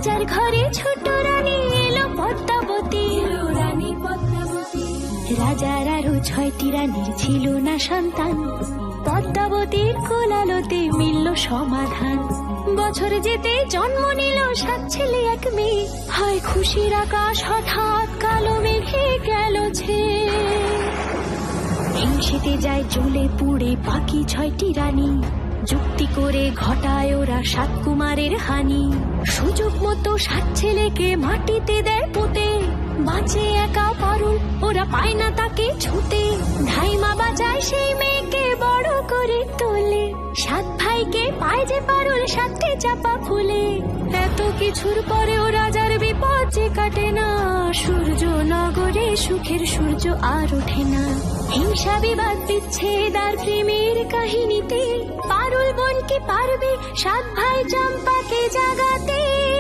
রাজার ঘরে ছোট রানী এলো পদ্মাবতী, রাজার আরো 6টি রানীর ছিল না সন্তান, পদ্মাবতীর কোলালোতে মিলল সমাধান। বছর যেতে জন্ম নিল 7 ছেলে 1 মেয়ে, হয় খুশির আকাশ হঠাৎ কালো মেঘে গেল ছেয়ে। হিংসেতে যায় জ্বলে পুড়ে বাকি 6টি রানী, যুক্তি করে ঘটায় ওরা 7 কুমারের হানি। সুযোগ মতো 7 ছেলেকে মাটিতে দেয় পুঁতে, বাঁচে একা পারুল, ওরা পায় না তাকে ছুতে। ধাইমা বাঁচায় সেই মেয়েকে বড় করে তোলে, 7 ভাইকে পায় যে পারুল 7টি চাপা ফুলে। এত কিছুর পরেও রাজার বিপদ যে কাটে না, সূর্য নগরে সুখের সূর্য আর ওঠে না। হিংসা বিবাদ বিচ্ছেদ আর প্রেমের কাহিনীতে পারুল বোন কি পারবে 7 ভাই চম্পাকে জাগাতে।